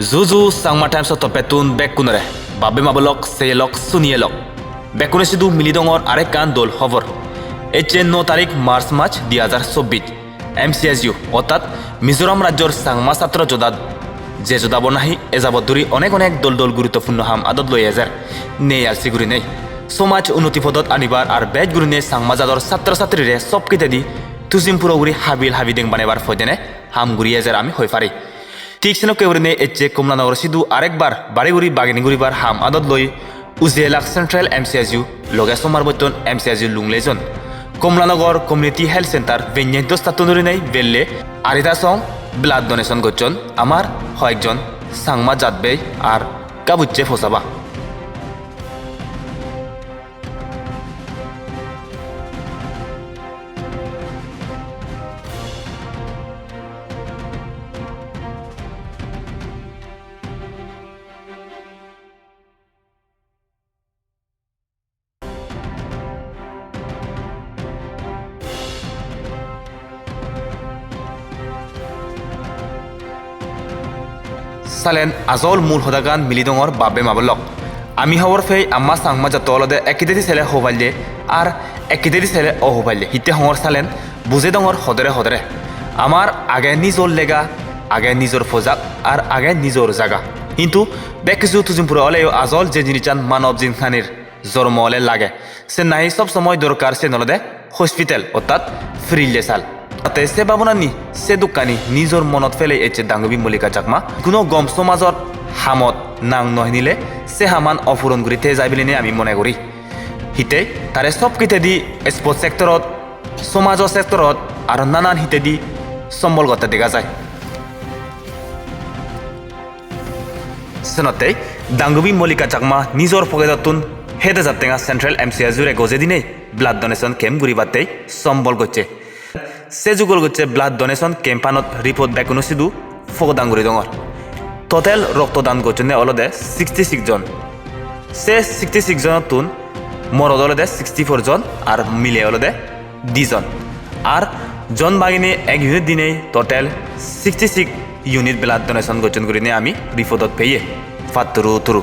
Zuzu sangma times of topetun bekunere babe mabolok seyelok sunielok bekune sidu milidongor arekan dol hovor এচে 9 তারিখ March 2024 MCSU অর্থাৎ মিজোরাম রাজ্যর সাংমা ছাত্র যোদ্ধাত যে যোদ্ধাব নাহি এজাবত ধরি অনেক দল গুরুত্বপূর্ণ হাম আদত লই এজার নেই আর সিগুরি নেই সমাজ উন্নতি পদত আনিবার আর বেজ গুরি নে সাংমা জাদর ছাত্র ছাত্রীরে সব কিতে দি তুজিম পুরোগুরি হাবিদেং বানাবার ফয়দেনে হাম গুরি এজার আমি হই পারি ঠিক সেন কেউরিনে এচে কমলানগর সিধু আরেকবার বাড়িগুড়ি বাগিনিগুড়িবার হাম আদত লই উজিয়েলাক সেন্ট্রাল MCSU লগে সোমার বৈতন MCSU লুংলেজন কমলানগর কমিউনিটি হেলথ সেন্টার বেঞ্জেন দোস্তাতুনুরি নেই বেললে আরিতা সং ব্লাড ডোনেশন করছেন আমার কয়েকজন সাংমা জাতবে আর কাবুচ্ছে ফসাবা সালেন আজল মূল হদাগান মিলিদঙর বাবে মাবলক আমি হওয়ার ফেই আম্মা সাংমা যতলদে একিদেদি ছেলে হোবাইলে আর একিদেদি ছেলে অহোবাইলে হিতে হঙর সালেন বুঝে দঙর হদরে আমার আগে নিজর লেগা আগে নিজর ফজাক আর আগে নিজর জাগা কিন্তু বেকিছু তুজিমপুরে হলেও আজল যে জিনিচান মানব জিনখানির জন্ম হলে লাগে সে নাই সব সময় দরকার সে নলদে হসপিটাল অর্থাৎ ফ্রিলে সাল তাতে সে বাবনানি সে দোকানি নিজর মনত ফেলে এচে ডাঙ্গবি মল্লিকা চাকমা কোনো গম সমাজত হামত নাং নহিনিলে সে হামান অফুরন গুড়িতে যাই বলে আমি মনে করি হিতে তারে সব কিতে দি স্পোর্টস সেক্টরত সমাজ সেক্টরত আর নানান হিতে দি সম্বল করতে দেখা যায় সেনতে ডাঙ্গবি মল্লিকা চাকমা নিজর পকেটতুন হেদে যাতেঙা সেন্ট্রাল MCSU গজে দিনে ব্লাড ডোনেশন ক্যাম্প ঘুরিবাতে সম্বল করছে সে যুগল গচ্ছে ব্লাড ডোনেশন ক্যাম্পানত রিপোর্ট বেকুনো সিধু ফকদাঙ্গুরি দঙর টোটাল রক্তদান করছেন অলদে 66 জন সে 66 জনের তুন মরদ অলদে 64 জন আর মিলে অলদে 2 জন আর জন বাগিনে এক ইউনিট দিনে টোটাল 66 ইউনিট ব্লাড ডোনেশন করছেন করি আমি রিপোর্টত পেয়ে ফাত্তরু